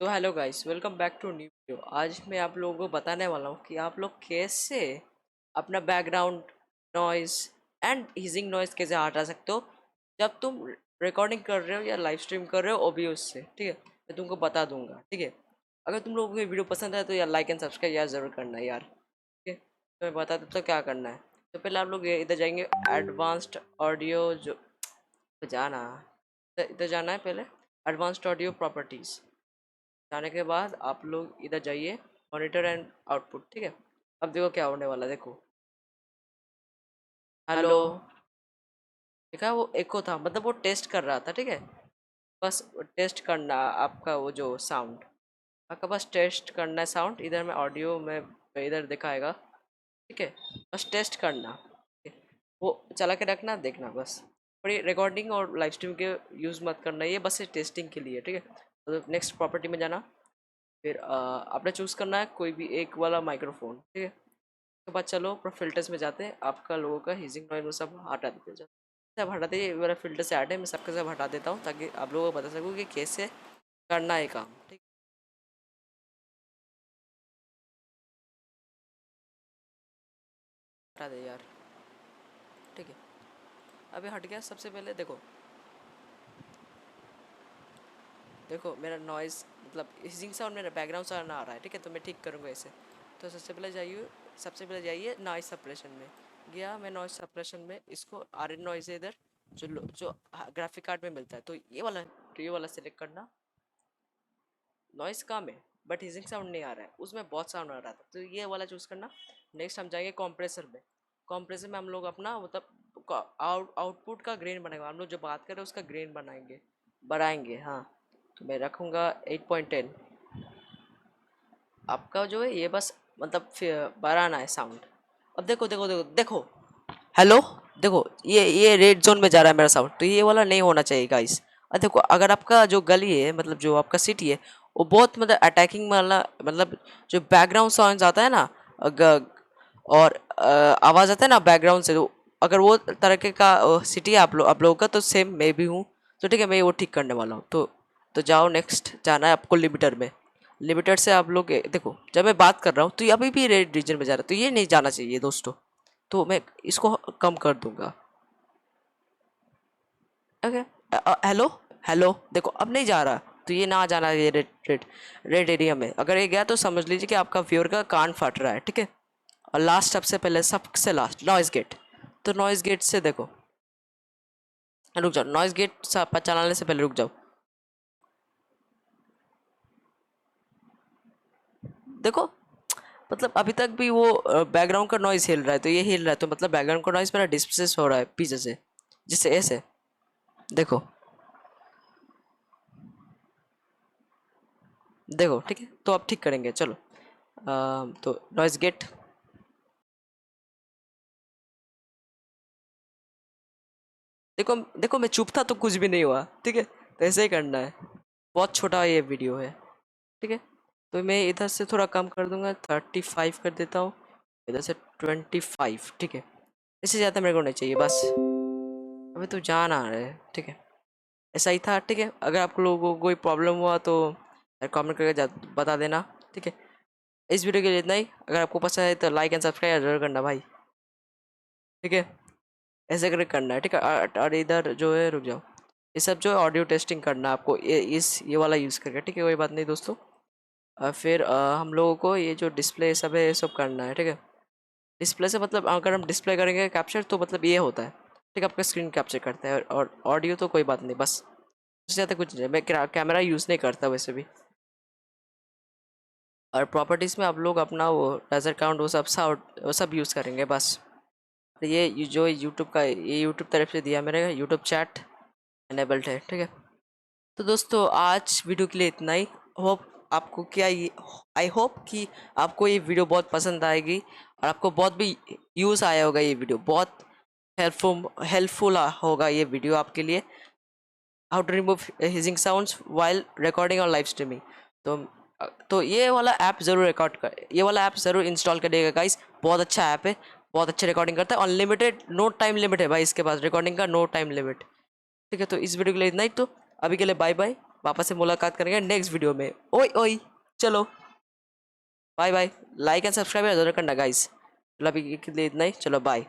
तो hello guys, welcome back to new video. आज मैं आप लोगों को बताने वाला हूँ कि आप लोग कैसे अपना background noise and hissing noise कैसे हटा सकते हो जब तुम रिकॉर्डिंग कर रहे हो या लाइव स्ट्रीम कर रहे हो ओबीएस से। ठीक है, मैं तुमको बता दूंगा। ठीक है, अगर तुम लोगों को ये वीडियो पसंद है तो यार लाइक एंड सब्सक्राइब यार ज़रूर करना है यार। ठीक है, तो मैं बता देता हूँ क्या करना है। तो पहले आप लोग इधर जाएंगे, एडवांस्ड ऑडियो जो जाना, इधर जाना है पहले, एडवांस्ड ऑडियो प्रॉपर्टीज़। जाने के बाद आप लोग इधर जाइए, मॉनिटर एंड आउटपुट। ठीक है, अब देखो क्या होने वाला है, देखो। Hello, hello. देखा वो एको था, मतलब वो टेस्ट कर रहा था। ठीक है, बस टेस्ट करना आपका वो जो साउंड, आपका बस टेस्ट करना है साउंड। इधर में ऑडियो में इधर दिखाएगा। ठीक है, बस टेस्ट करना। ठीक है? वो चला के रखना, देखना बस। और ये रिकॉर्डिंग और लाइव स्ट्रीम के यूज़ मत करना, ये बस ये टेस्टिंग के लिए। ठीक है, तो नेक्स्ट प्रॉपर्टी में जाना, फिर आपने चूज़ करना है कोई भी एक वाला माइक्रोफोन। ठीक है, उसके बाद चलो पर फिल्टर्स में जाते हैं, आपका लोगों का हिजिंग नॉइज वो सब हटा देते हैं। सब हटाते ही मेरा फिल्टर से ऐड है, मैं सबके सब हटा देता हूँ ताकि आप लोगों को बता सकूँ कि कैसे करना है काम। ठीक, हटा दे यार। ठीक है, अभी हट गया। सबसे पहले देखो, देखो मेरा नॉइज़ मतलब हिजिंग साउंड मेरा बैकग्राउंड साउंड आ रहा है। ठीक है, तो मैं ठीक करूँगा इसे। तो सबसे पहले जाइए नॉइज़ सप्रेशन में। गया मैं नॉइज़ सप्रेशन में, इसको आर एन नॉइज़ है इधर, जो ग्राफिक कार्ड में मिलता है, तो ये वाला सेलेक्ट करना। नॉइस कम है बट हिजिंग साउंड नहीं आ रहा है, उसमें बहुत साउंड आ रहा था, तो ये वाला चूज़ करना। नेक्स्ट हम जाएंगे कॉम्प्रेसर में। कॉम्प्रेसर में हम लोग अपना मतलब आउटपुट का ग्रेन बनाएंगे, हम लोग जो बात कर रहे हैं उसका ग्रेन बढ़ाएंगे। हाँ, तो मैं रखूँगा 8.10। आपका जो है ये बस मतलब फिर बढ़ाना है साउंड। अब देखो देखो देखो देखो, हेलो, देखो ये रेड जोन में जा रहा है मेरा साउंड, तो ये वाला नहीं होना चाहिए गाइस। और देखो, अगर आपका जो गली है मतलब जो आपका सिटी है वो बहुत मतलब अटैकिंग वाला, मतलब जो बैकग्राउंड साउंड आता है ना, और आवाज़ आता है ना बैकग्राउंड से, तो अगर वो तरह का सिटी है आप लोगों का, तो सेम मैं भी हूँ। तो ठीक है, मैं वो ठीक करने वाला हूँ। तो जाओ, नेक्स्ट जाना है आपको लिमिटर में। लिमिटर से आप लोग देखो, जब मैं बात कर रहा हूँ तो ये अभी भी रेड रीजन में जा रहा है, तो ये नहीं जाना चाहिए दोस्तों। तो मैं इसको कम कर दूंगा। ओके, हेलो, हेलो, देखो अब नहीं जा रहा, तो ये ना जाना, ये रेड एरिया में अगर ये गया तो समझ लीजिए कि आपका व्यूअर का कान फट रहा है। ठीक है, और लास्ट सबसे पहले सबसे लास्ट नॉइस गेट। तो नॉइस गेट से देखो, रुक जाओ, नॉइस गेट चलाने से पहले रुक जाओ। देखो, मतलब अभी तक भी वो बैकग्राउंड का नॉइस हिल रहा है, तो ये हिल रहा है, तो मतलब बैकग्राउंड का नॉइस मेरा डिस्प्लेस हो रहा है पीछे से, जिससे ऐसे देखो, देखो। ठीक है, तो अब ठीक करेंगे, चलो। तो नॉइस गेट, देखो देखो, मैं चुप था तो कुछ भी नहीं हुआ। ठीक है, तो ऐसे ही करना है। बहुत छोटा ये वीडियो है। ठीक है, तो मैं इधर से थोड़ा कम कर दूंगा, 35 कर देता हूँ, इधर से 25। ठीक है, इससे ज़्यादा मेरे को नहीं चाहिए बस। अभी तो जान आ रहा है। ठीक है, ऐसा ही था। ठीक है, अगर आप लोगों को कोई प्रॉब्लम हुआ तो कमेंट करके बता देना। ठीक है, इस वीडियो के लिए इतना ही। अगर आपको पसंद है तो लाइक एंड सब्सक्राइब जरूर करना भाई। ठीक है, ऐसे करके करना है। ठीक है, और इधर जो है, रुक जाओ, ये सब जो है ऑडियो टेस्टिंग करना है आपको, ये वाला यूज़ करके। ठीक है, कोई बात नहीं दोस्तों। फिर हम लोगों को ये जो डिस्प्ले सब है ये सब करना है। ठीक है, डिस्प्ले से मतलब अगर हम डिस्प्ले करेंगे कैप्चर, तो मतलब ये होता है। ठीक है, आपका स्क्रीन कैप्चर करता है, और ऑडियो तो कोई बात नहीं, बस उससे ज़्यादा कुछ नहीं है। मैं कैमरा यूज़ नहीं करता वैसे भी। और प्रॉपर्टीज़ में आप लोग अपना वो रेजर काउंट वो सब यूज़ करेंगे बस। तो ये जो यूट्यूब का, ये यूट्यूब तरफ से दिया मेरे, यूट्यूब चैट एनेबल्ड है। ठीक है, तो दोस्तों आज वीडियो के लिए इतना ही। होप आपको क्या ये आई होप कि आपको ये वीडियो बहुत पसंद आएगी, और आपको बहुत भी यूज़ आया होगा। ये वीडियो बहुत हेल्पफुल होगा ये वीडियो आपके लिए। How to remove hissing sounds while recording और लाइव स्ट्रीमिंग। तो ये वाला ऐप ज़रूर ये वाला ऐप ज़रूर इंस्टॉल करिएगा गाइस। बहुत अच्छा ऐप है, बहुत अच्छे रिकॉर्डिंग करता है, अनलिमिटेड, नो टाइम लिमिट है भाई इसके पास, रिकॉर्डिंग का नो टाइम लिमिट। ठीक है, तो इस वीडियो के लिए इतना ही। तो अभी के लिए बाय बाय। वापस से मुलाकात करेंगे नेक्स्ट वीडियो में। ओए ओए, चलो bye bye. Like and subscribe जरूर करना गाइस। चलो अभी के लिए इतना ही, चलो बाय।